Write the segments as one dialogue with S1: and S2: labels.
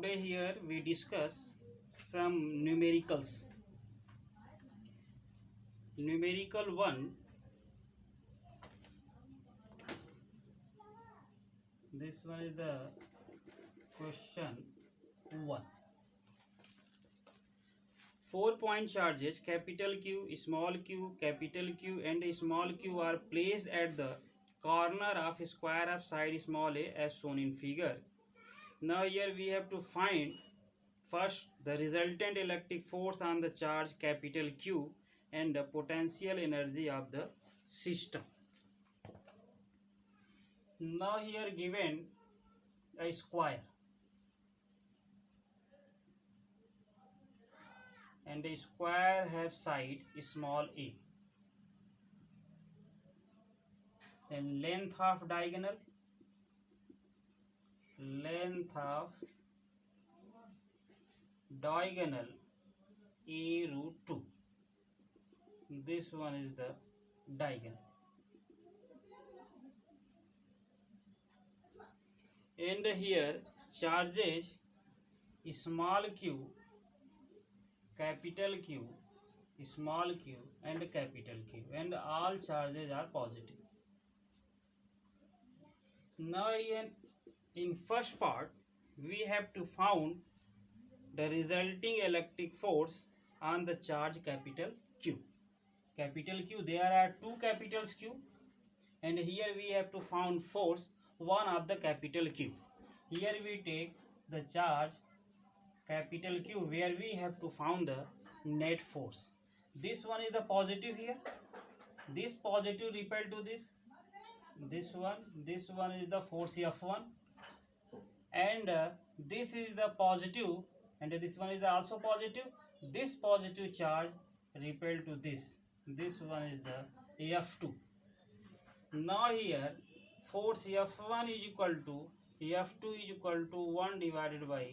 S1: today here we discuss some numericals. Numerical 1. This one is the question 1. 4-point charges capital Q, small q, capital Q and small q are placed at the corner of square of side small a as shown in figure. Now here we have to find first the resultant electric force on the charge capital Q and the potential energy of the system. Now here given a square and a square have side small a and length of diagonal a root 2. This one is the diagonal. And here charges small q, capital Q, small q and capital Q, and all charges are positive. Now in first part we have to found the resulting electric force on the charge capital Q. Capital Q, there are two capitals Q, and here we have to found force one of the capital Q. Here we take the charge capital Q where we have to found the net force. This one is the positive here. This positive repel to this. This one is the force F1, and this is the positive, and this one is also positive. This positive charge repel to this. This one is the F2. Now here force F1 is equal to F2 is equal to 1 divided by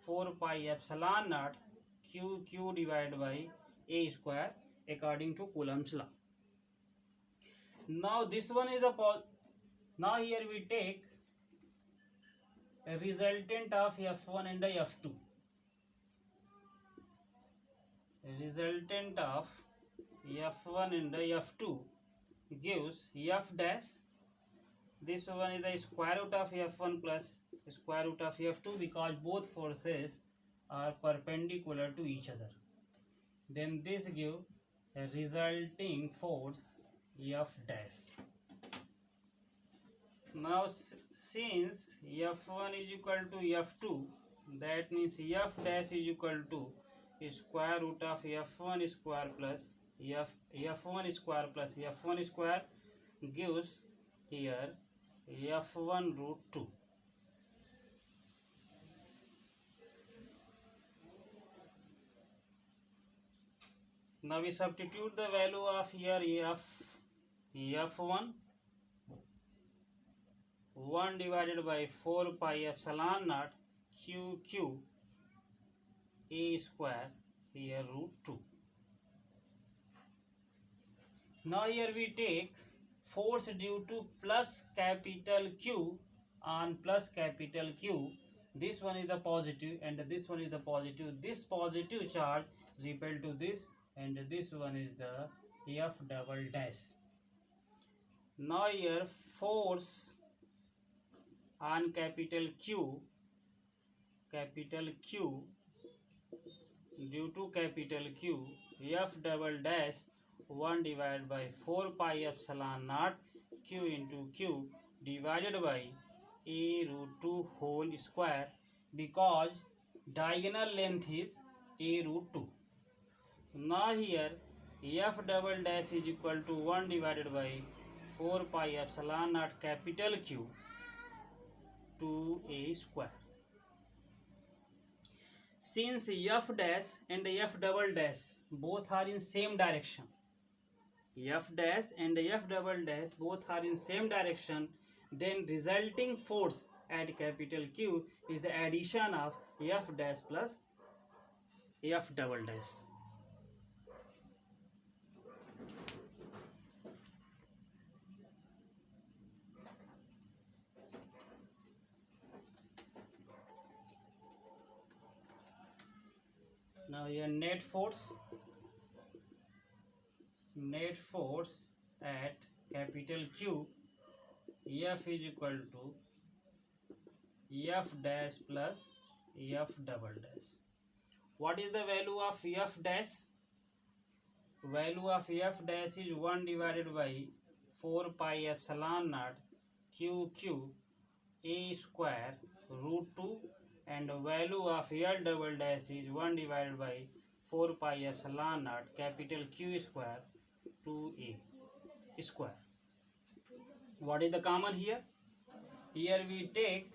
S1: 4 pi epsilon naught Q divided by A square according to Coulomb's law. Now this one is a now here we take a resultant of F1 and F2. Resultant of F1 and F2 gives F dash. This one is the square root of F1 plus square root of F2 because both forces are perpendicular to each other. Then this gives a resulting force F dash. Now since F1 is equal to F2, that means F dash is equal to square root of F1 square plus F1 square plus F1 square gives here F1 root 2. Now we substitute the value of here F1 1 divided by 4 pi epsilon naught Q A square here root 2. Now here we take force due to plus capital Q on plus capital Q. This one is the positive and this one is the positive. This positive charge repel to this, and this one is the F double dash. Now here force on capital Q due to capital Q F double dash 1 divided by 4 pi epsilon naught Q into Q divided by A root 2 whole square because diagonal length is A root 2. Now here F double dash is equal to 1 divided by 4 pi epsilon naught capital Q to A square. Since F dash and F double dash both are in same direction, F dash and F double dash both are in same direction, then resulting force at capital Q is the addition of F dash plus F double dash. here net force at capital Q, F is equal to F dash plus F double dash. What is the value of F dash? Value of F dash is 1 divided by 4 pi epsilon naught QQ A square root 2, and value of L double dash is 1 divided by 4 pi epsilon naught capital Q square 2A square. What is the common here? Here we take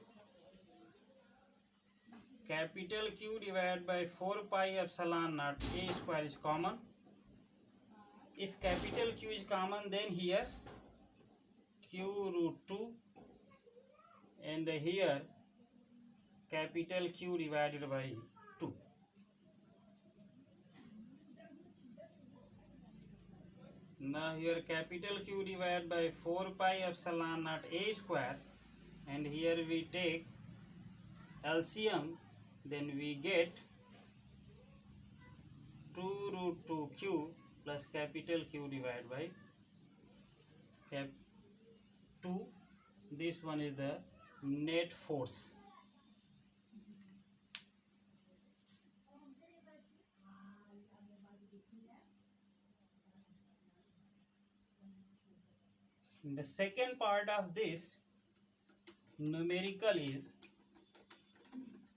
S1: capital Q divided by 4 pi epsilon naught A square is common. If capital Q is common, then here Q root 2 and here capital Q divided by 2. Now here capital Q divided by 4 pi epsilon naught A square, and here we take LCM, then we get 2 root 2 Q plus capital Q divided by cap 2. This one is the net force. The second part of this numerical is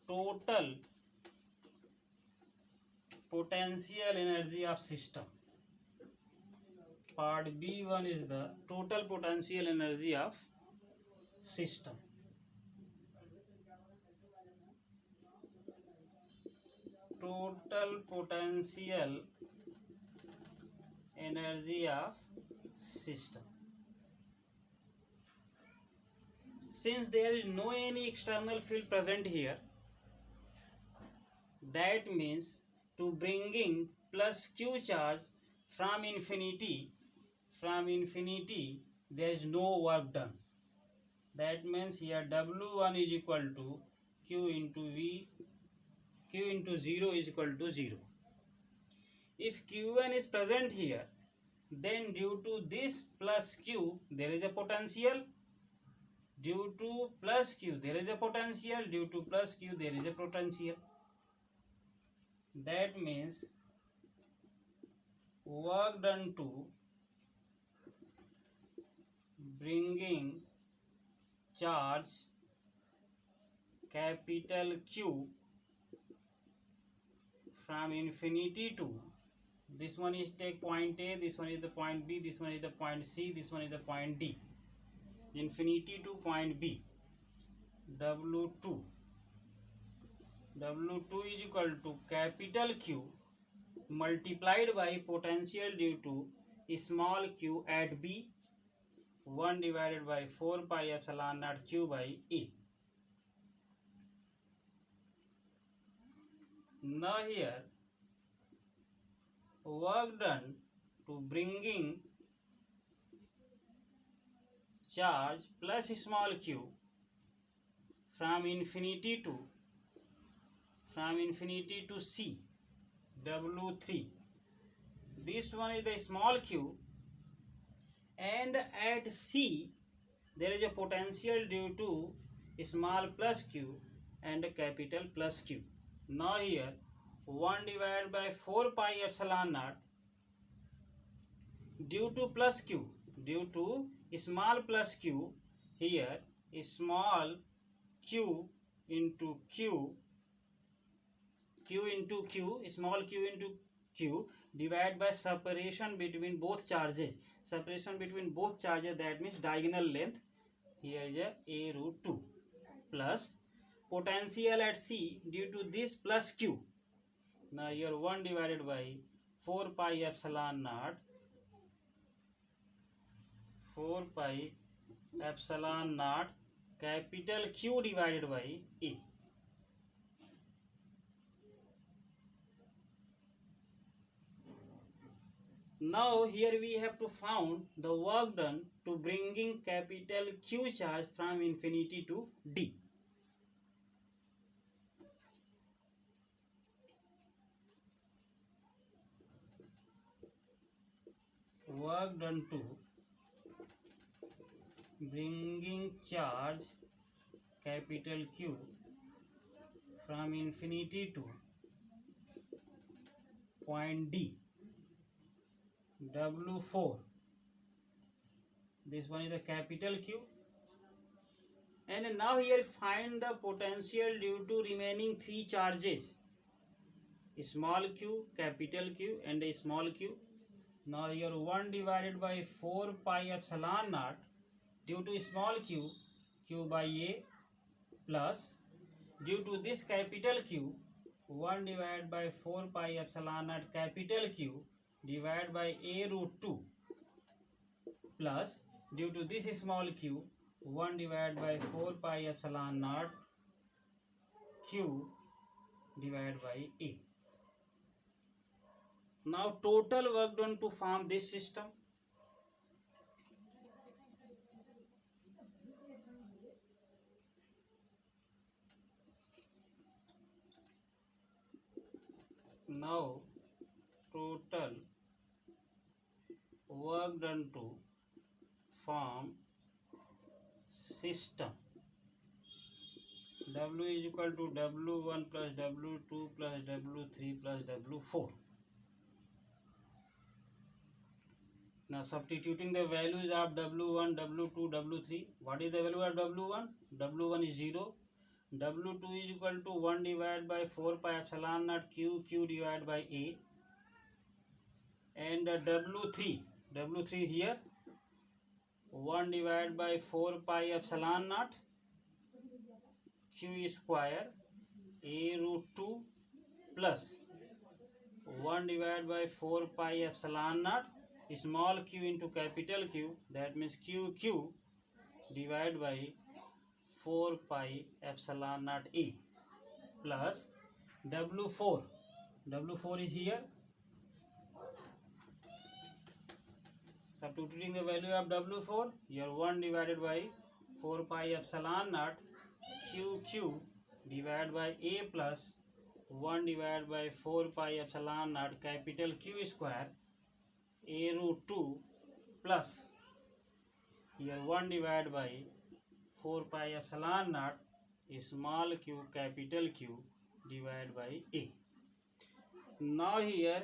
S1: total potential energy of system. Part B1 is the total potential energy of system. Total potential energy of system. Since there is no any external field present here, that means to bringing plus Q charge from infinity, there is no work done. That means here W1 is equal to Q into V, Q into 0 is equal to 0. If Q1 is present here, then due to this plus Q there is a potential. Due to plus Q there is a potential. Due to plus Q there is a potential. That means work done to bringing charge capital Q from infinity to, this one is take point A, this one is the point B, this one is the point C, this one is the point D. Infinity to point B, W2 is equal to capital Q multiplied by potential due to small q at B, 1 divided by 4 pi epsilon naught Q by A. Now here work done to bringing charge plus small q from infinity to C, W3. This one is the small q, and at C there is a potential due to small plus q and capital plus Q. Now here 1 divided by 4 pi epsilon naught due to plus q, due to small plus q, here small q into q, small q into q divided by separation between both charges. Separation between both charges, that means diagonal length. Here is a root 2 plus potential at C due to this plus q. Now here 1 divided by 4 pi epsilon naught, 4 pi epsilon naught capital Q divided by A. Now here we have to found the work done to bringing capital Q charge from infinity to D. work done to bringing charge capital Q from infinity to point D, W4. This one is the capital Q. And now here find the potential due to remaining three charges, small q, capital Q and a small q. Now here 1 divided by 4 pi epsilon naught due to small q, q by a, plus due to this capital Q, 1 divided by 4 pi epsilon naught capital Q divided by a root 2, plus due to this small q, 1 divided by 4 pi epsilon naught q divided by a. Now total work done to form this system. Now total work done to form system. W is equal to W1 plus W2 plus W3 plus W4. Now substituting the values of W1, W2, W3. What is the value of W1? W1 is 0. W2 is equal to 1 divided by 4 pi epsilon naught Q, Q divided by A. And W3 here 1 divided by 4 pi epsilon naught Q square A root 2 plus 1 divided by 4 pi epsilon naught small q into capital Q, that means QQ divided by 4 pi epsilon naught A, plus W4. W4 is here. Substituting the value of W4, here 1 divided by 4 pi epsilon naught QQ divided by A plus 1 divided by 4 pi epsilon naught capital Q square A root 2 plus here 1 divided by 4 pi epsilon naught small q capital Q divided by A. Now here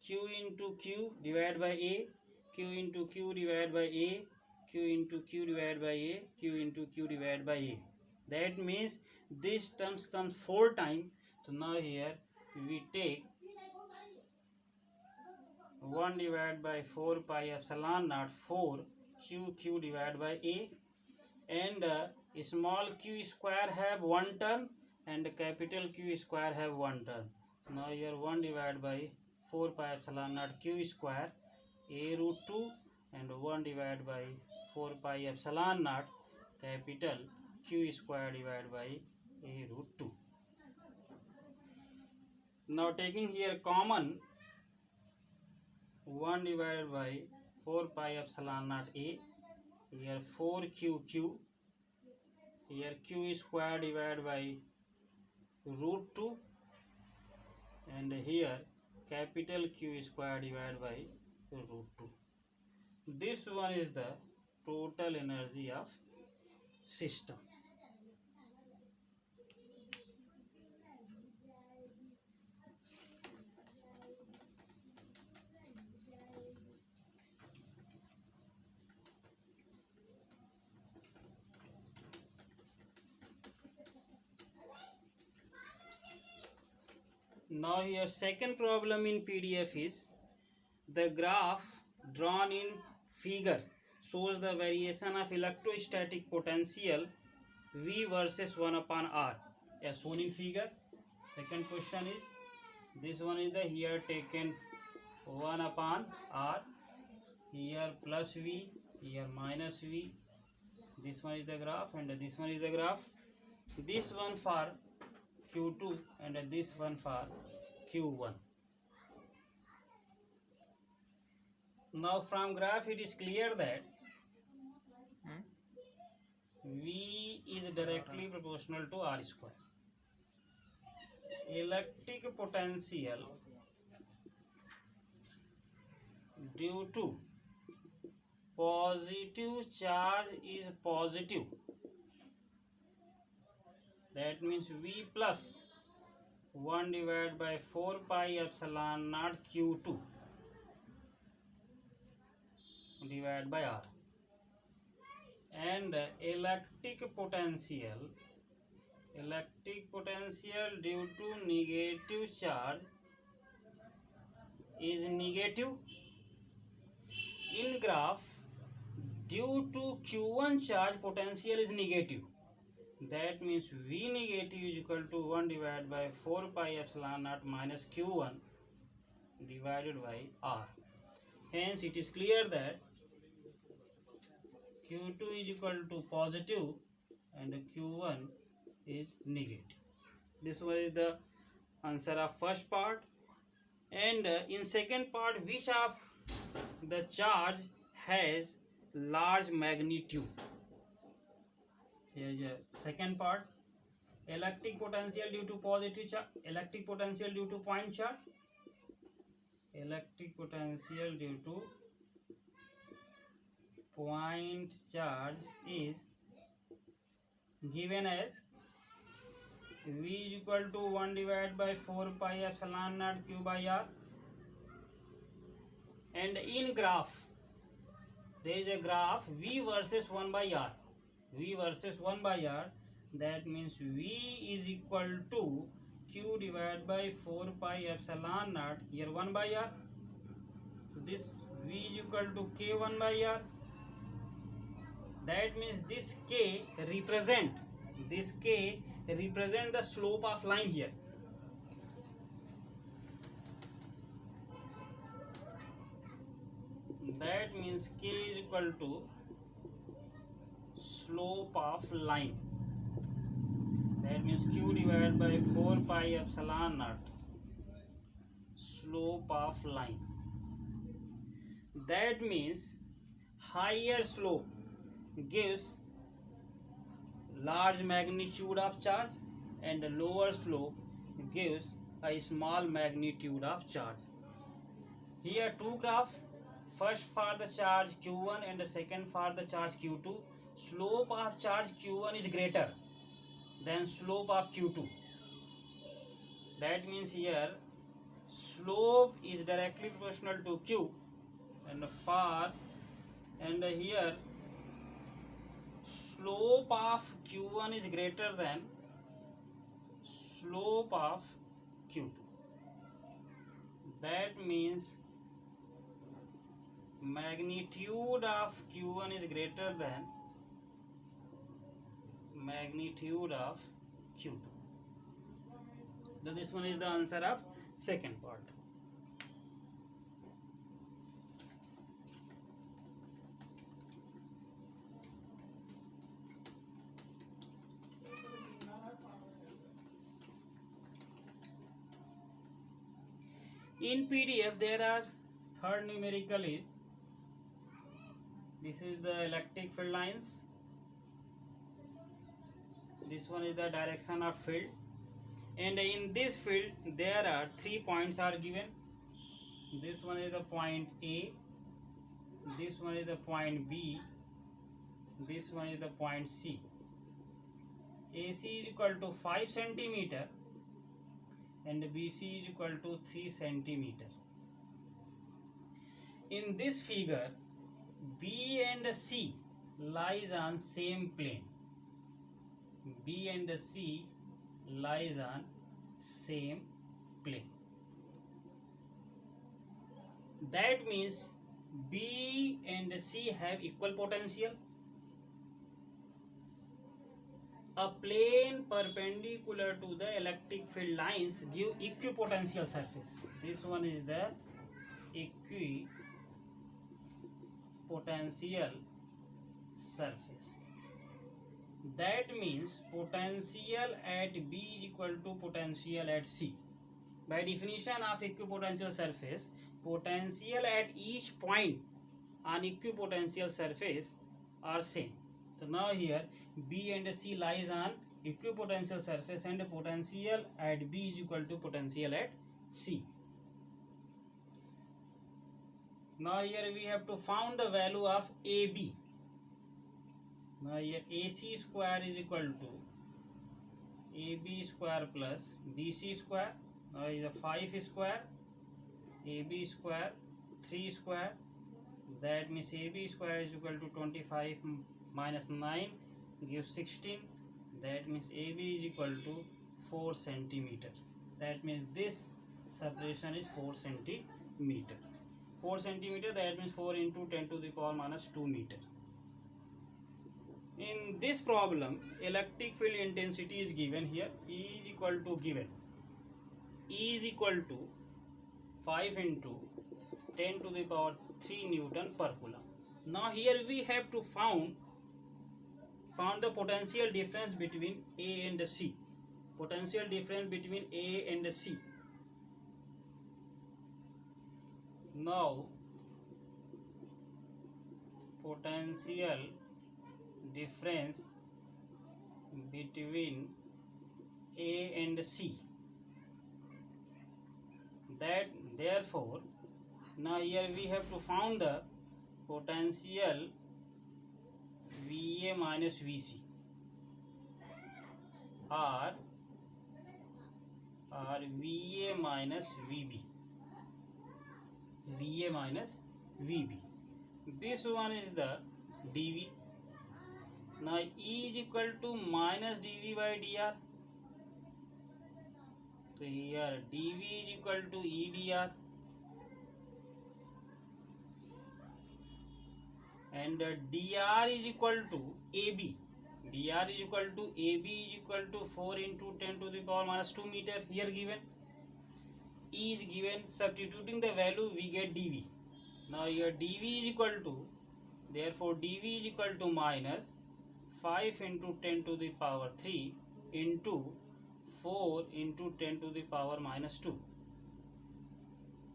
S1: q into q divided by A, q into q divided by A, q into q divided by A, q into q divided by A. That means this terms comes 4 times. So now here we take 1 divided by 4 pi epsilon naught 4 q divided by A, and small q square have one term and capital Q square have one term. Now here 1 divided by 4 pi epsilon naught q square A root 2 and 1 divided by 4 pi epsilon naught capital Q square divided by A root 2. Now taking here common 1 divided by 4 pi epsilon naught A, here 4QQ, here Q square divided by root 2, and here capital Q square divided by root 2. This one is the total energy of system. Now here second problem in PDF is the graph drawn in figure shows the variation of electrostatic potential V versus 1 upon R as shown in figure. Second question is this one is the here taken 1 upon R, here plus V, here minus V. This one is the graph and this one is the graph. This one for Q2 and this one for Q1. Now from graph it is clear that V is directly proportional to R square. Electric potential due to positive charge is positive, that means V plus 1 divided by 4 pi epsilon naught Q2 divided by R. And electric potential due to negative charge is negative. In graph, due to Q1 charge, potential is negative. That means V negative is equal to 1 divided by 4 pi epsilon naught minus Q1 divided by R. Hence, it is clear that Q2 is equal to positive and Q1 is negative. This one is the answer of first part. And in second part, which of the charge has large magnitude? Here is the second part. Electric potential due to positive charge, electric potential due to point charge, electric potential due to point charge is given as V is equal to 1 divided by 4 pi epsilon naught Q by R. And in graph, there is a graph V versus 1 by R. V versus 1 by R, that means V is equal to Q divided by 4 pi epsilon naught, here 1 by R. So this V is equal to K1 by R. That means this K represent the slope of line here. That means K is equal to slope of line. That means Q divided by 4 pi epsilon naught, slope of line. That means higher slope gives large magnitude of charge and lower slope gives a small magnitude of charge. Here two graphs, first for the charge Q1 and the second for the charge Q2. Slope of charge Q1 is greater than slope of Q2. That means here slope is directly proportional to Q, and here slope of Q1 is greater than slope of Q2. That means magnitude of Q1 is greater than magnitude of Q2. So this one is the answer of second part. In PDF there are third numerical is, this is the electric field lines, this one is the direction of field, and in this field there are 3 points are given. This one is the point A, this one is the point B, this one is the point C. AC is equal to 5 centimeter and BC is equal to 3 centimeter. In this figure, B and C lies on same plane. B and C lies on same plane. That means B and C have equal potential. A plane perpendicular to the electric field lines give equipotential surface. This one is the equipotential surface. That means potential at B is equal to potential at C. By definition of equipotential surface, potential at each point on equipotential surface are same. So now here B and C lies on equipotential surface and potential at B is equal to potential at C. Now here we have to find the value of AB. Now here AC square is equal to AB square plus BC square. Now is a 5 square, AB square, 3 square. That means AB square is equal to 25 minus 9 gives 16. That means AB is equal to 4 centimeter. That means this separation is 4 centimeter. 4 centimeter, that means 4 into 10 to the power minus 2 meter. In this problem, electric field intensity is given here. E is equal to given. E is equal to 5 into 10 to the power 3 Newton per Coulomb. Now here we have to found the potential difference between A and C. Potential difference between A and C. Now potential difference between A and C. That therefore now here we have to find the potential VA minus VC or VA minus VB. VA minus VB. This one is the dV. Now E is equal to minus dV by dr. So here dV is equal to E dr. And dr is equal to AB. dr is equal to AB is equal to 4 into 10 to the power minus 2 meter. Here given. E is given. Substituting the value we get dV. Now here dV is equal to, therefore dV is equal to minus 5 into 10 to the power 3 into 4 into 10 to the power minus 2.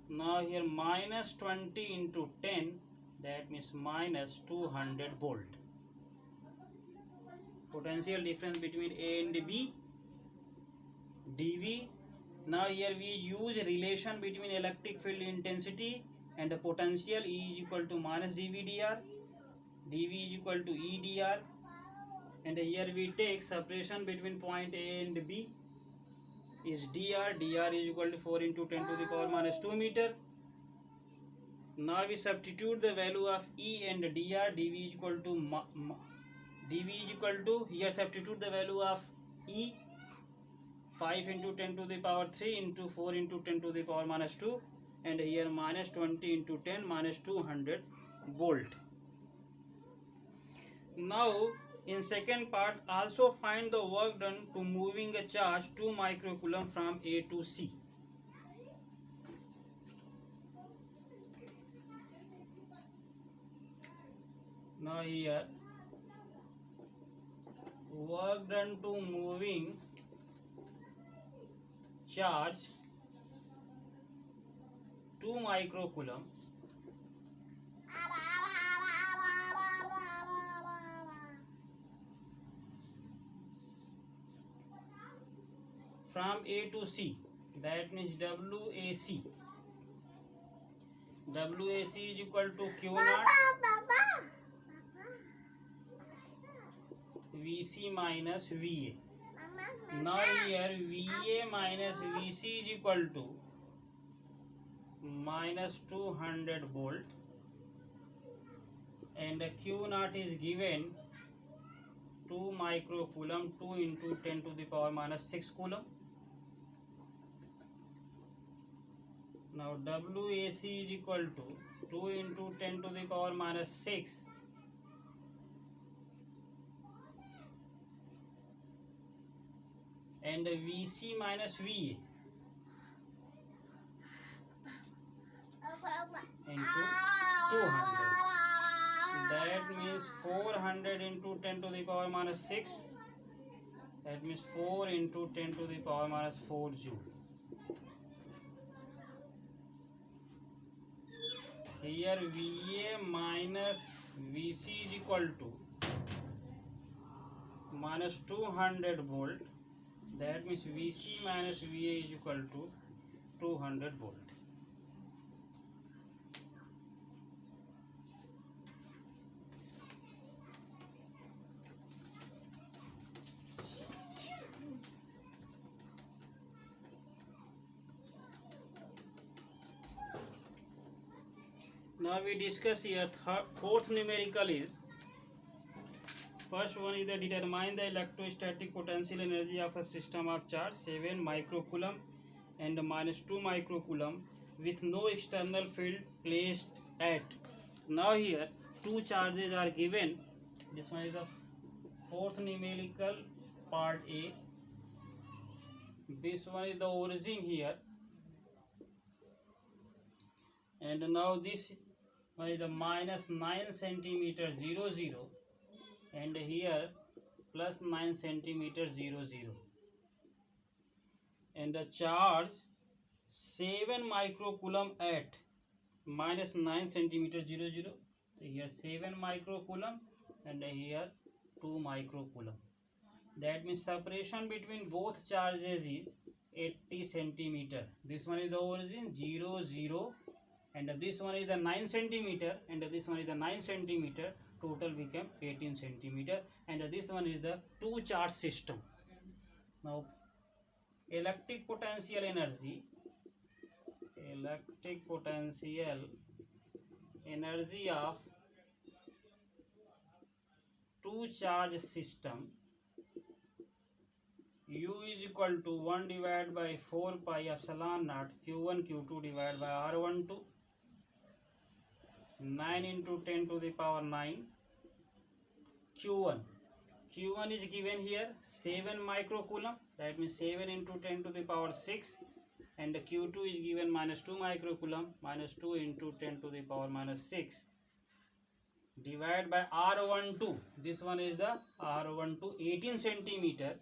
S1: Now here minus 20 into 10, that means minus 200 volt. Potential difference between A and B, dV. Now here we use relation between electric field intensity and the potential. E is equal to minus dV dr. dV is equal to E dr. And here we take separation between point A and B is dr. dr is equal to 4 into 10 to the power minus 2 meter. Now we substitute the value of E and dr. dV is equal to dV is equal to, here substitute the value of E, 5 into 10 to the power 3 into 4 into 10 to the power minus 2, and here minus 20 into 10 minus 200 volt. Now in second part, also find the work done to moving a charge 2 microcoulomb from A to C. Now here work done to moving charge 2 microcoulomb from A to C. That means WAC. WAC is equal to Q naught VC minus VA. Now here VA minus VC is equal to minus 200 volt, and the Q naught is given 2 microcoulomb, 2 into 10 to the power minus 6 coulomb. Now WAC is equal to 2 into 10 to the power minus 6 and VC minus VA into 200. That means 400 into 10 to the power minus 6. That means 4 into 10 to the power minus 4 joule. Here VA minus VC is equal to minus 200 volt. That means VC minus VA is equal to 200 volt. now we discuss here fourth numerical is, first one is the determine the electrostatic potential energy of a system of charge 7 microcoulomb and -2 microcoulomb with no external field placed at. Now here two charges are given. This one is the fourth numerical part A. This one is the origin here, and now this one is the -9 centimeter 0 0, and here +9 centimeter 0 0, and the charge 7 microcoulomb at -9 centimeter 0 0. So here 7 microcoulomb and here 2 microcoulomb. That means separation between both charges is 80 centimeter. This one is the origin 0 0, and this one is the 9 centimeter, and this one is the 9 centimeter. Total became 18 centimeter, and this one is the two charge system. Now electric potential energy of two charge system, U is equal to 1 divided by 4 pi epsilon naught Q1 Q2 divided by R12, 9 into 10 to the power 9. Q1 is given here 7 microcoulomb, that means 7 into 10 to the power 6, and Q2 is given -2 microcoulomb, -2 into 10 to the power -6, divided by R12. This one is the R12 18 centimeter,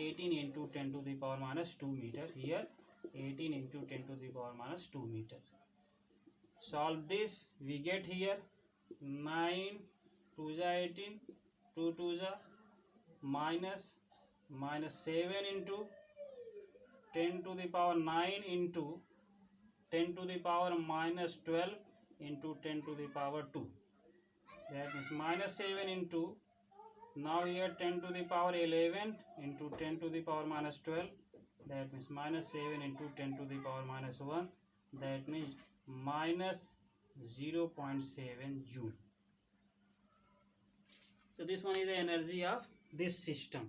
S1: 18 into 10 to the power -2 meter. Here 18 into 10 to the power -2 meter. Solve this, we get here 9 2 18, 2 2 -7 into 10 to the power 9 into 10 to the power -12 into 10 to the power 2. That means -7 into, now here 10 to the power 11 into 10 to the power -12. That means -7 into 10 to the power -1. That means -0.7 joule. So this one is the energy of this system.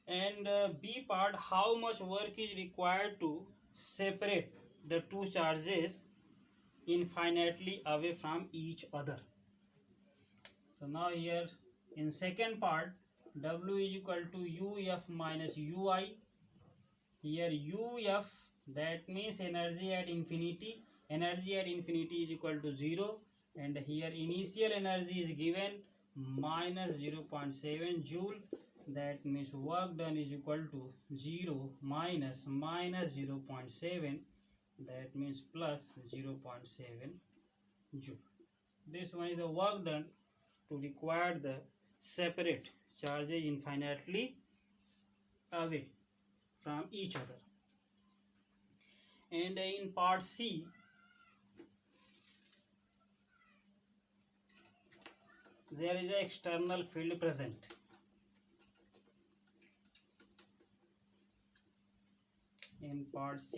S1: And B part, how much work is required to separate the two charges infinitely away from each other. So now here in second part, W is equal to UF minus UI. Here UF, that means energy at infinity. Energy at infinity is equal to 0, and here initial energy is given -0.7 joule. That means work done is equal to 0 minus -0.7. That means plus 0.7 joule. This one is the work done to require the separate charges infinitely away from each other. And in part C, there is an external field present. In part C,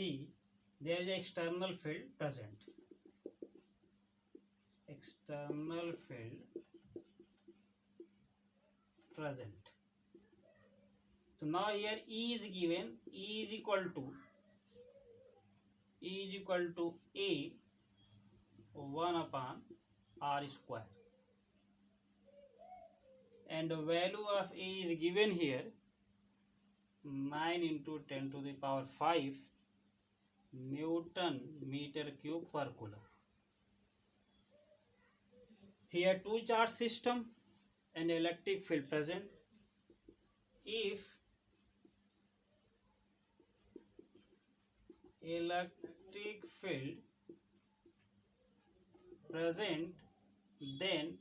S1: there is an external field present. External field present. So now here E is given. E is equal to A 1 upon R square. And the value of A is given here 9 into 10 to the power 5 Newton meter cube per coulomb. Here two charge system and electric field present. If electric field present, then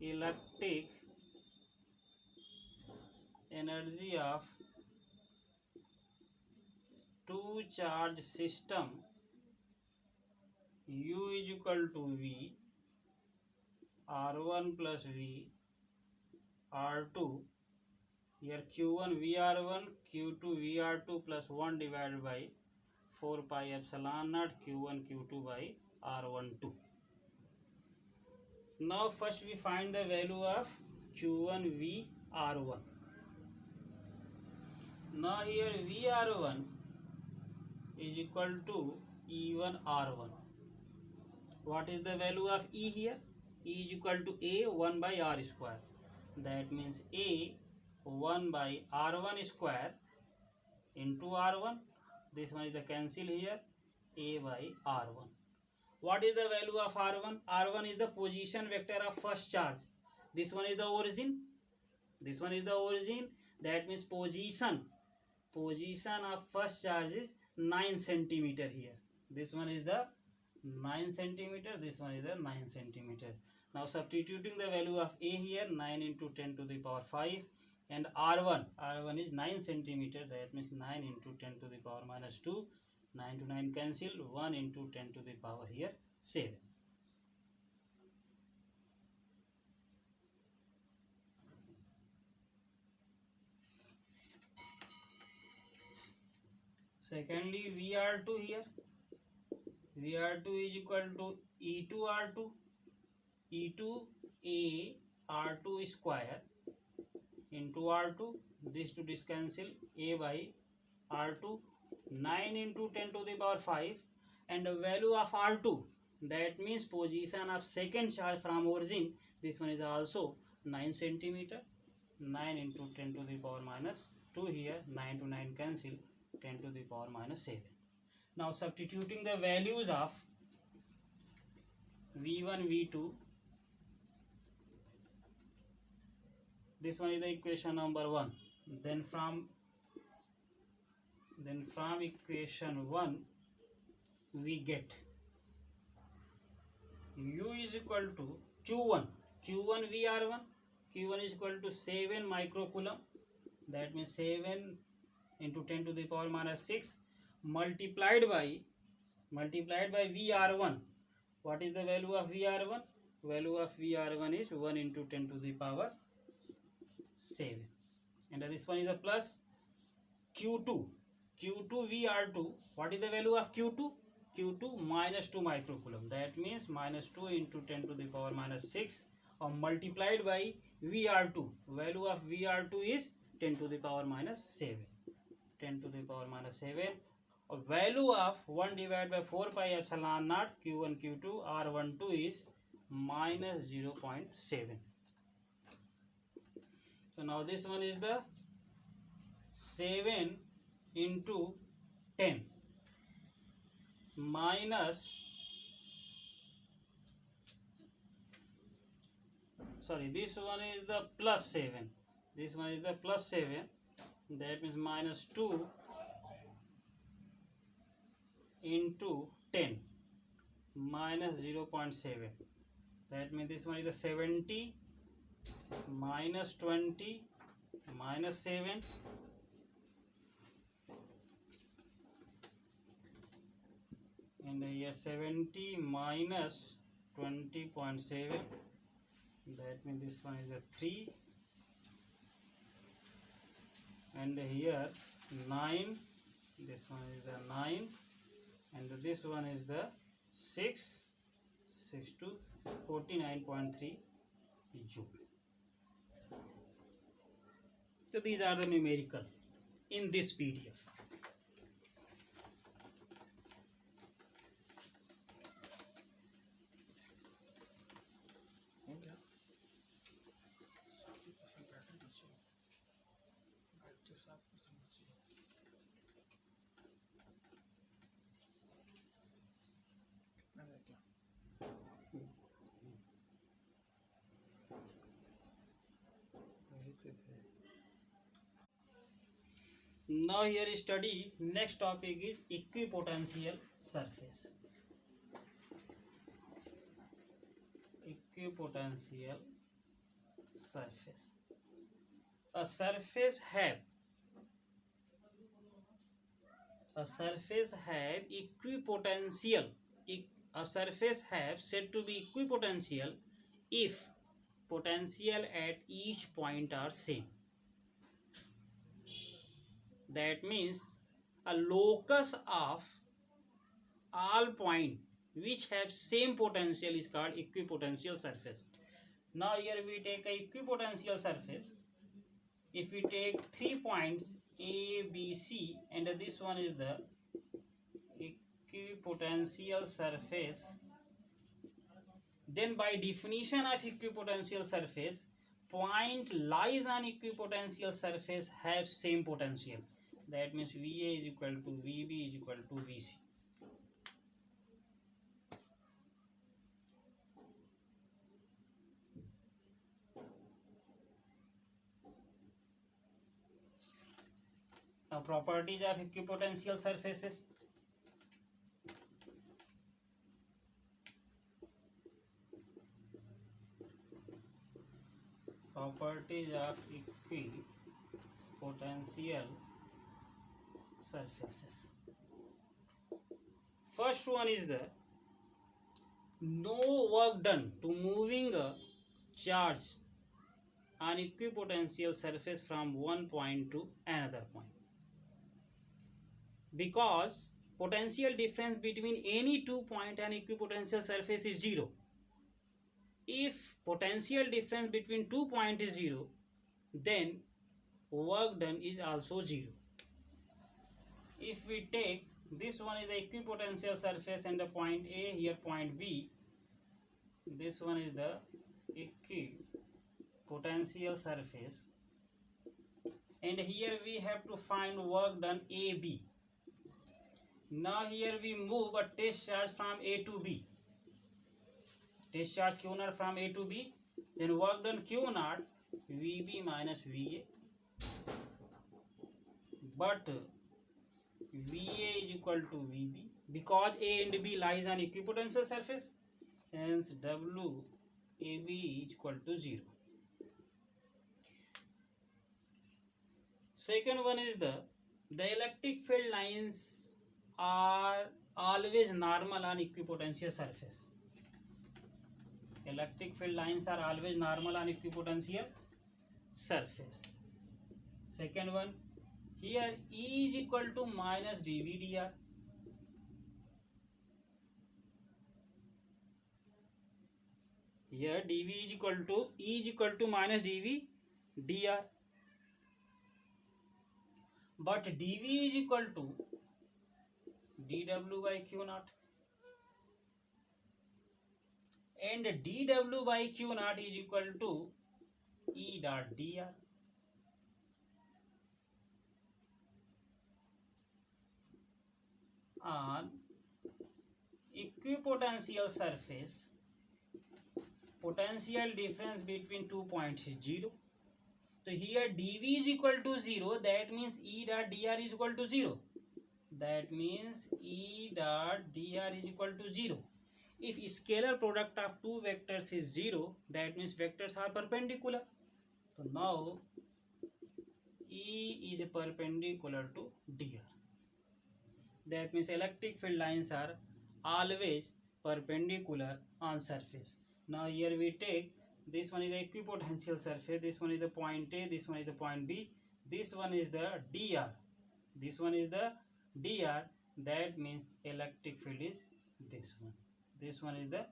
S1: electric energy of two charge system U is equal to V R1 plus V R2. Here Q1 VR1, Q2 VR2 plus 1 divided by 4 pi epsilon naught q1 q2 by r12. Now first we find the value of q1 v r1. Now here v r1 is equal to e1 r1. What is the value of e here? E is equal to a 1 by r square. That means a 1 by r1 square into r1. This one is the cancel here, a by r1. What is the value of r1? R1 is the position vector of first charge. This one is the origin. This one is the origin. That means position of first charge is 9 centimeter here. This one is the 9 centimeter. This one is the 9 centimeter. Now substituting the value of a here, 9 into 10 to the power 5, and r1 is 9 centimeter. That means 9 into 10 to the power minus 2. 9 to 9 cancel. 1 into 10 to the power here 7. Secondly, VR2 here. VR2 is equal to E2 R2. E2 A R2 square into R2. This to this cancel. A by R2. 9 into 10 to the power 5. And the value of R2. That means position of second charge from origin. This one is also 9 centimeter. 9 into 10 to the power minus 2 here. 9 to 9 cancel. 10 to the power minus 7. Now substituting the values of V1, V2. This one is the equation number 1. Then from equation 1 we get U is equal to Q1 VR1. Q1 is equal to 7 microcoulomb. That means 7 into 10 to the power minus 6 multiplied by VR1. What is the value of VR1? Value of VR1 is 1 into 10 to the power 7. And this one is a plus Q2 VR2. What is the value of Q2? Q2 minus 2 microcoulomb. That means minus 2 into 10 to the power minus 6 or multiplied by VR2. Value of VR2 is 10 to the power minus 7. 10 to the power minus 7. A value of 1 divided by 4 pi epsilon naught Q1 Q2 R12 is minus 0.7. So now this one is the 7 into 10 minus, sorry, this one is the plus 7. This one is the plus 7. That means minus 2 into 10 minus 0.7. That means this one is the 70 minus 20 minus 7. And here 70 minus 20.7. That means this one is a 3. And here 9. This one is the 9. And this one is the 6 to 49.3 joule. So these are the numerical in this PDF. Now here study next topic is equipotential surface. Equipotential surface. A surface have equipotential. A surface have said to be equipotential if potential at each point are same. That means a locus of all point which have same potential is called equipotential surface. Now here we take a equipotential surface. If we take 3 points A, B, C, and this one is the equipotential surface, then by definition of equipotential surface, point lies on equipotential surface have same potential. That means VA is equal to VB is equal to VC. Now properties of equipotential surfaces. Properties of equipotential surfaces. First one is the no work done to moving a charge on equipotential surface from one point to another point, because potential difference between any 2 points on equipotential surface is 0. If potential difference between 2 points is 0, then work done is also 0. If we take this one is the equipotential surface and the point A, here point B, this one is the equipotential surface, and here we have to find work done AB. Now here we move a test charge from A to B. Test charge Q naught from A to B, then work done Q naught VB minus VA, but VA is equal to VB because A and B lies on equipotential surface, hence WAB is equal to 0. Second one is the electric field lines are always normal on equipotential surface. Electric field lines are always normal on equipotential surface. Second one, here E is equal to minus dV dr. Here dV is equal to E is equal to minus dV dr. But dV is equal to dW by Q naught. And dW by Q naught is equal to E dot dr. On equipotential surface, potential difference between 2 points is 0. So here dV is equal to 0, that means E dot dr is equal to 0. That means E dot dr is equal to 0. If scalar product of two vectors is 0, that means vectors are perpendicular. So now E is perpendicular to dr. That means electric field lines are always perpendicular on surface. Now here we take this one is the equipotential surface, this one is the point A, this one is the point B, this one is the dr, this one is the dr. That means electric field is this one. This one is the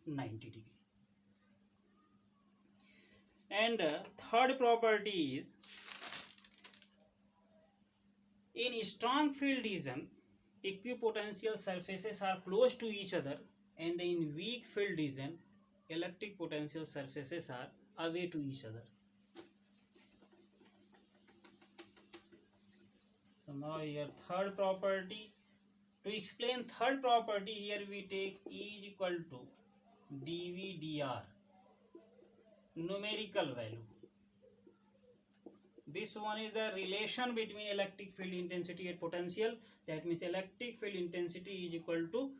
S1: 90 degree. And third property is, in strong field region, equipotential surfaces are close to each other, and in weak field region, electric potential surfaces are away to each other. So now here third property. To explain third property, here we take E is equal to dV dr, numerical value. This one is the relation between electric field intensity and potential. That means electric field intensity is equal to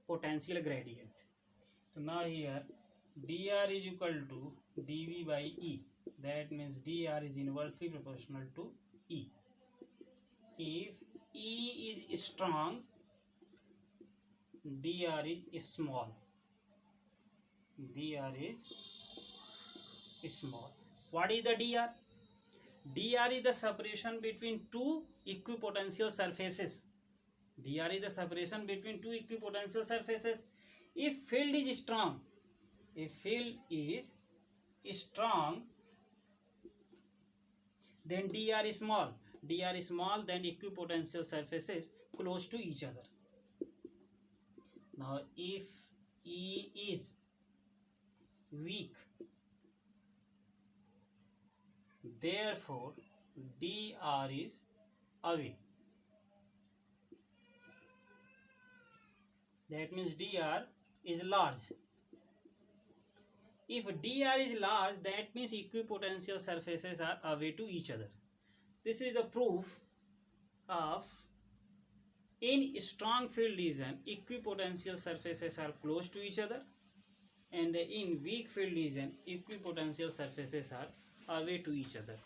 S1: potential gradient. So now here dr is equal to dV by E. That means dr is inversely proportional to E. If E is strong, dr is small. Dr is small. What is the dr? Dr is the separation between two equipotential surfaces. dr is the separation between two equipotential surfaces. If field is strong, then dr is small. Dr is small, then equipotential surfaces close to each other. Now if E is weak, therefore dr is away. That means dr is large. If dr is large, that means equipotential surfaces are away to each other. This is the proof of in strong field region equipotential surfaces are close to each other, and in weak field region equipotential surfaces are away to each other.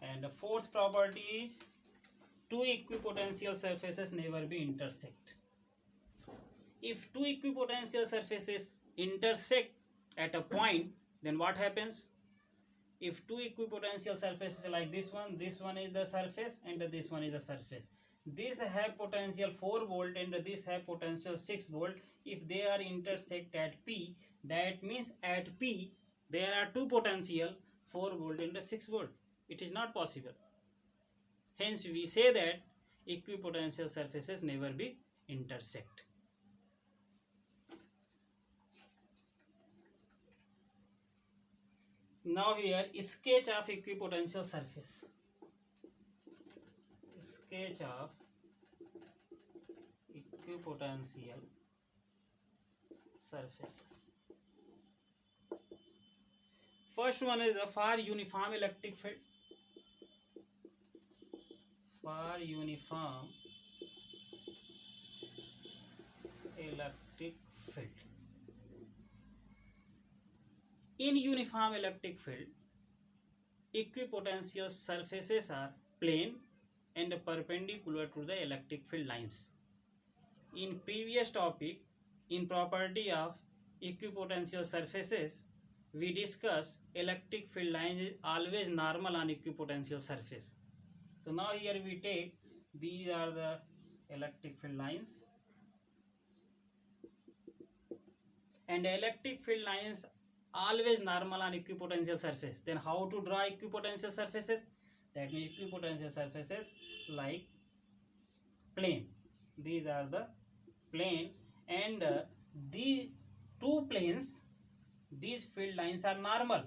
S1: And the fourth property is two equipotential surfaces never be intersect. If two equipotential surfaces intersect at a point, then what happens? If two equipotential surfaces like this one is the surface and this one is the surface. This have potential 4 volt and this have potential 6 volt. If they are intersect at P, that means at P there are two potential 4 volt and 6 volt. It is not possible. Hence we say that equipotential surfaces never be intersect. Now here sketch of equipotential surface. Sketch of equipotential surfaces. First one is the for uniform electric field. For uniform electric field. In uniform electric field, equipotential surfaces are plane and perpendicular to the electric field lines. In previous topic, in property of equipotential surfaces, we discussed electric field lines is always normal on equipotential surface. So now here we take, these are the electric field lines, and electric field lines always normal on equipotential surface. Then how to draw equipotential surfaces? That means equipotential surfaces like plane. These are the plane, and the two planes, these field lines are normal,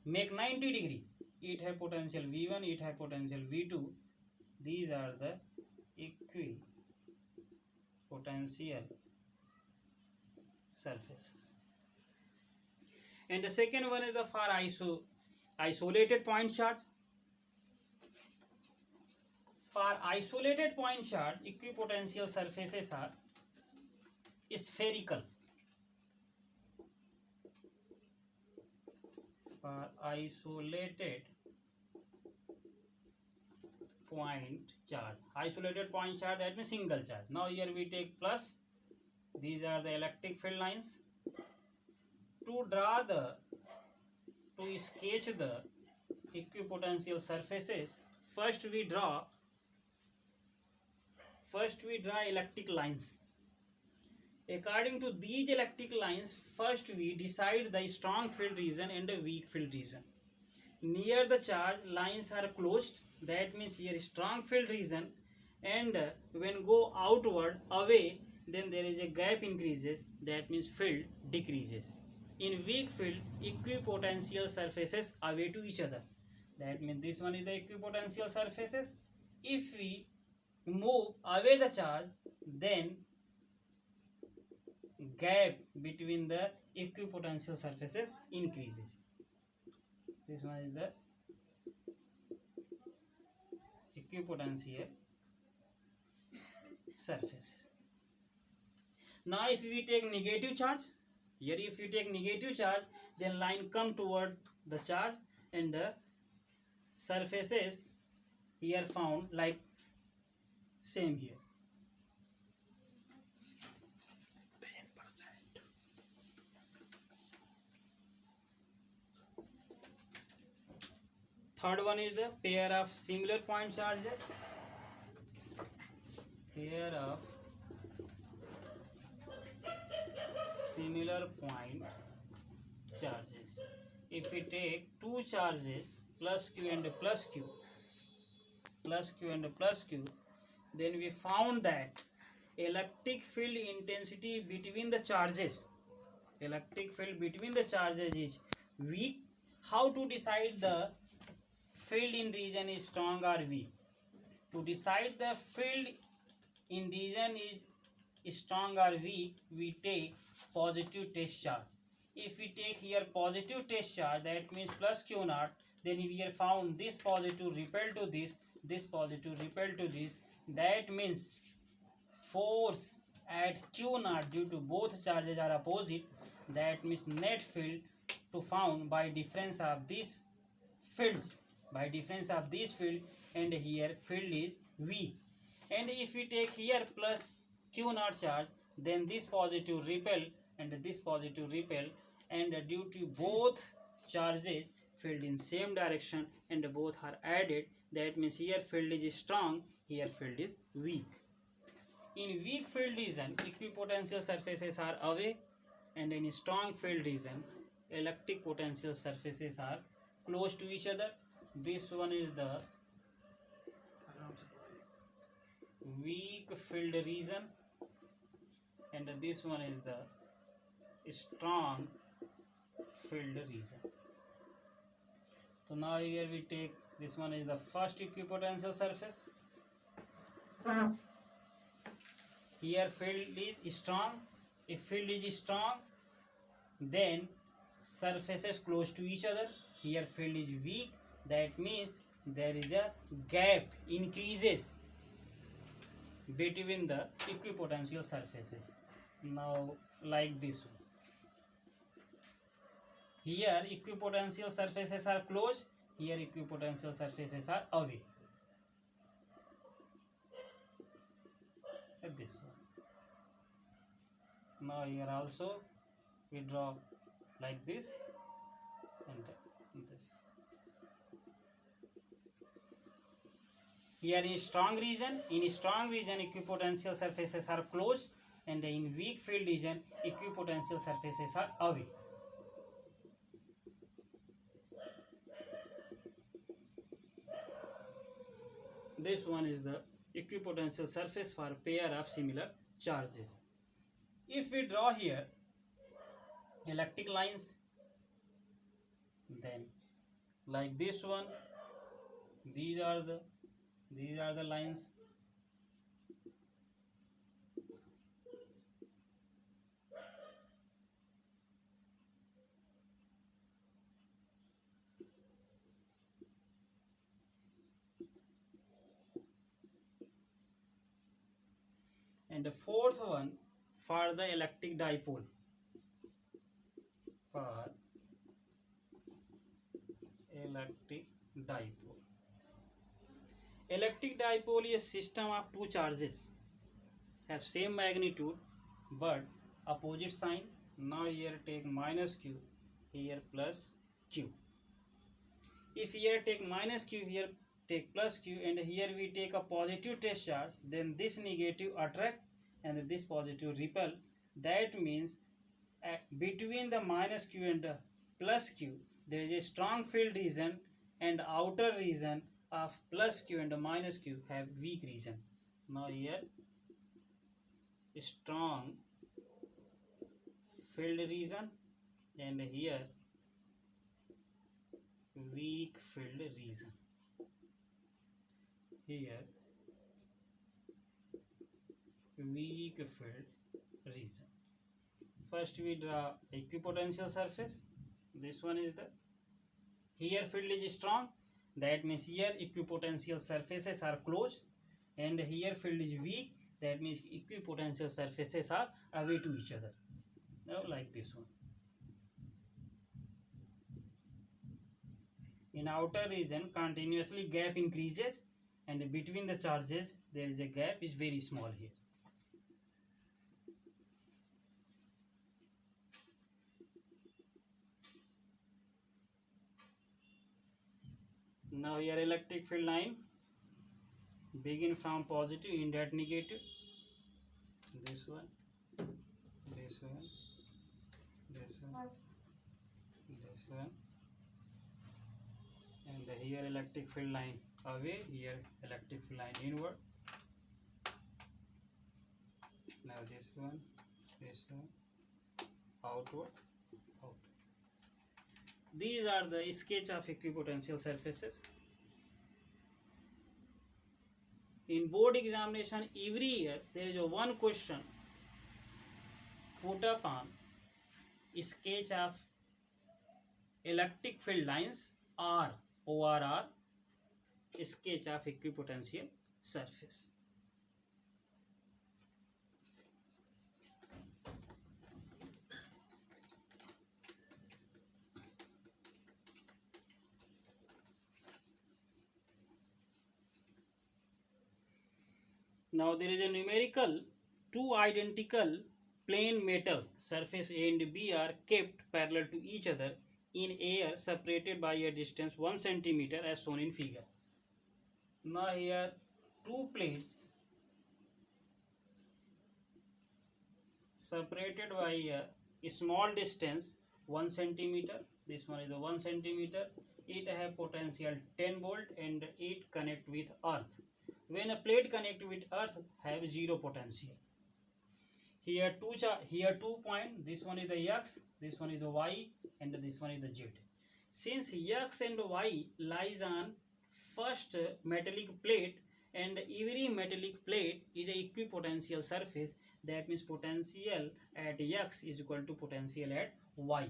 S1: make 90 degree. It have potential V1, it have potential V2. These are the equipotential surfaces. And the second one is the for isolated point charge. For isolated point charge, equipotential surfaces are spherical. For isolated point charge, that means single charge. Now here we take plus. These are the electric field lines. To sketch the equipotential surfaces, first we draw electric lines. According to these electric lines, first we decide the strong field region and the weak field region. Near the charge, lines are closed. That means here strong field region, and when go outward away, then there is a gap increases. That means field decreases. In weak field, equipotential surfaces away to each other. That means this one is the equipotential surfaces. If we move away the charge, then gap between the equipotential surfaces increases. This one is the equipotential surfaces. Now if we take negative charge, here if you take negative charge, then line come toward the charge, and the surfaces here found like same here. 10%. third one is the pair of similar point charges. Pair of similar point charges. If we take two charges plus q and plus q, then we found that electric field intensity between the charges, is weak. How to decide the field in region is strong or weak? To decide the field in region is strong or weak, we take positive test charge. If we take here positive test charge, that means plus q naught, then we have found this positive repel to this positive repel to this. That means force at q naught due to both charges are opposite. That means net field to found by difference of these fields, and here field is weak. And if we take here plus q naught charge, then this positive repel and this positive repel, and due to both charges field in same direction and both are added, that means here field is strong, here field is weak. In weak field region, equipotential surfaces are away, and in strong field region, electric potential surfaces are close to each other. This one is the weak field region, and this one is the strong field region. So now here we take this one is the first equipotential surface. Here field is strong. If field is strong, then surfaces close to each other. Here field is weak. That means there is a gap increases between the equipotential surfaces. Now like this one. Here equipotential surfaces are close. Here equipotential surfaces are away. Like this one. Now here also we draw like this and this. Here in strong region, equipotential surfaces are close, and in weak field region, equipotential surfaces are away. This one is the equipotential surface for pair of similar charges. If we draw here electric lines, then like this one, these are the lines. And the fourth one for the electric dipole. Electric dipole is a system of two charges have same magnitude but opposite sign. Now here take minus q, here plus q. If here take minus q, here take plus q, and here we take a positive test charge, then this negative attract and this positive repel. That means between the minus q and the plus q, there is a strong field region, and outer region of plus q and minus q have weak region. Now here strong field region, and here weak field region. Here weak field region. First we draw equipotential surface. This one is the, here field is strong, that means here equipotential surfaces are close, and here field is weak, that means equipotential surfaces are away to each other. Now like this one. In outer region continuously gap increases, and between the charges there is a gap is very small here. Now here electric field line begin from positive, end at negative. This one, this one, this one, this one, and here electric field line away, here electric field line inward. Now this one, outward, out. These are the sketch of equipotential surfaces. In board examination every year there is a one question put up on sketch of electric field lines or ORR, sketch of equipotential surface. Now there is a numerical two identical plane metal surface A and B are kept parallel to each other in air separated by a distance 1 centimeter as shown in figure. Now here two plates separated by a small distance 1 centimeter. This one is a 1 centimeter. It have potential 10 volt and it connect with earth. When a plate connect with earth have zero potential. Here two point. This one is the x, this one is the y, and this one is the z. Since x and y lies on first metallic plate and every metallic plate is a equipotential surface, that means potential at x is equal to potential at y.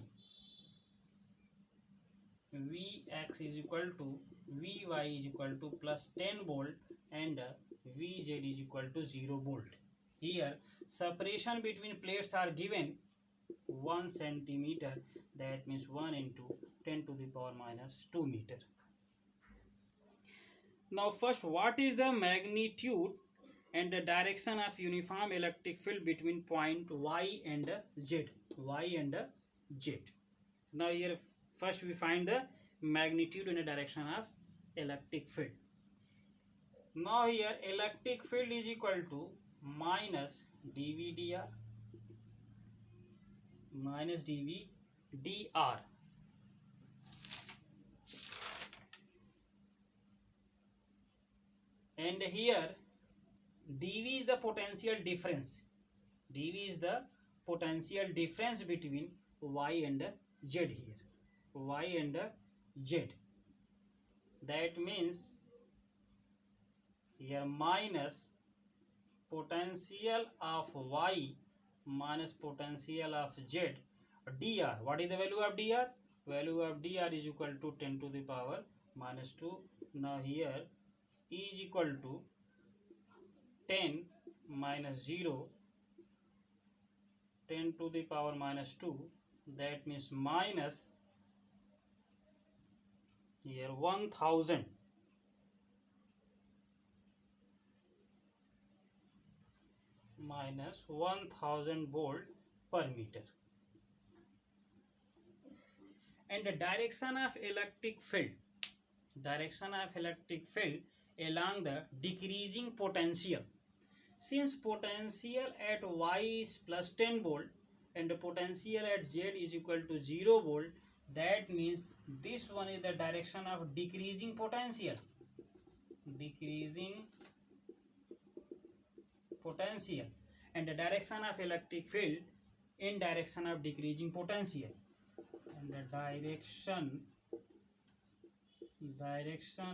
S1: Vx is equal to Vy is equal to plus 10 volt and Vz is equal to 0 volt. Here separation between plates are given 1 centimeter, that means 1 into 10 to the power minus 2 meter. Now first, what is the magnitude and the direction of uniform electric field between point y and z? Now here first we find the magnitude and the direction of electric field. Now here electric field is equal to minus dV dr minus dV dr. And here dV is the potential difference. dV is the potential difference between y and z here. Y and z. That means here minus potential of y minus potential of z dr. What is the value of dr? Value of dr is equal to 10 to the power minus 2. Now here is equal to 10 minus 0, 10 to the power minus 2. That means minus here 1000. Minus 1000 volt per meter. And the direction of electric field along the decreasing potential. Since potential at y is plus 10 volt and the potential at z is equal to 0 volt, that means this one is the direction of decreasing potential. And the direction of electric field in direction of decreasing potential. And the direction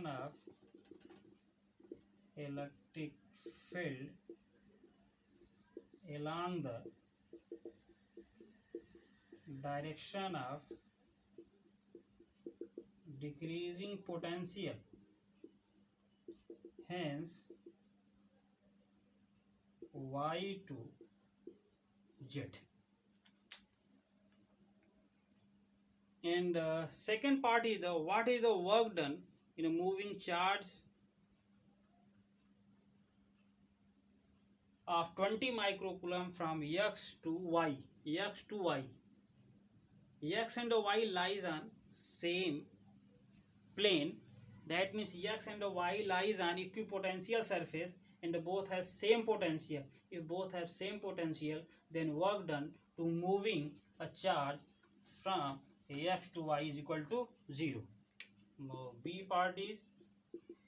S1: of electric field along the direction of decreasing potential, hence y to z. And second part is what is the work done in a moving charge of 20 microcoulomb from x to y. X and y lies on same plane That means x and y lies on equipotential surface and both have same potential. If both have same potential, then work done to moving a charge from x to y is equal to 0. Now B part is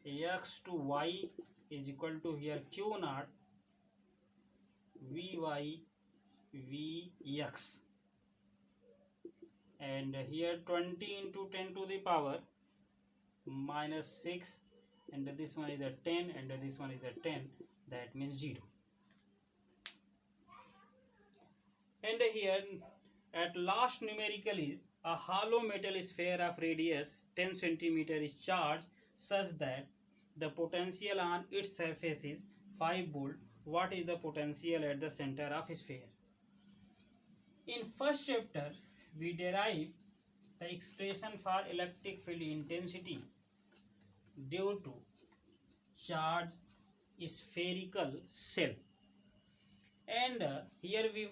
S1: x to y is equal to here q naught vy vx, and here 20 into 10 to the power minus 6, and this one is a 10 and this one is a 10, that means 0. And here at last numerical is a hollow metal sphere of radius 10 centimeter is charged such that the potential on its surface is 5 volt. What is the potential at the center of sphere? In first chapter we derive the expression for electric field intensity due to charge spherical shell, and here we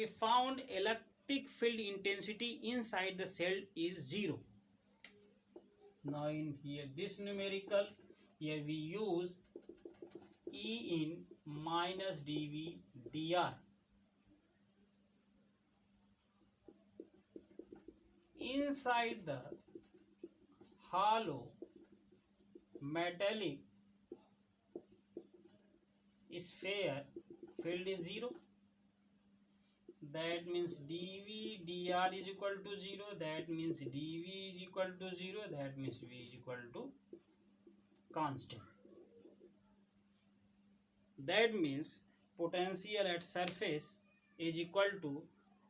S1: found electric field intensity inside the cell is 0. Now in here this numerical, here we use E in minus dV dr. Inside the hollow metallic sphere field is 0. That means dV dr is equal to 0. That means dV is equal to 0. That means V is equal to constant. That means potential at surface is equal to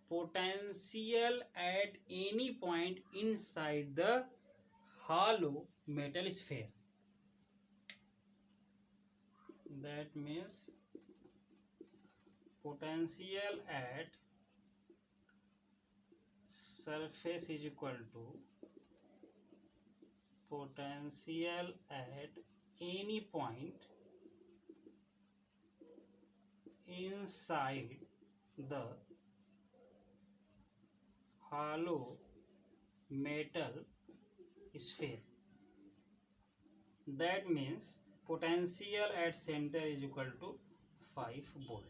S1: potential at any point inside the hollow metal sphere. That means potential at surface is equal to potential at any point inside the hollow metal sphere. That means potential at center is equal to 5 volt.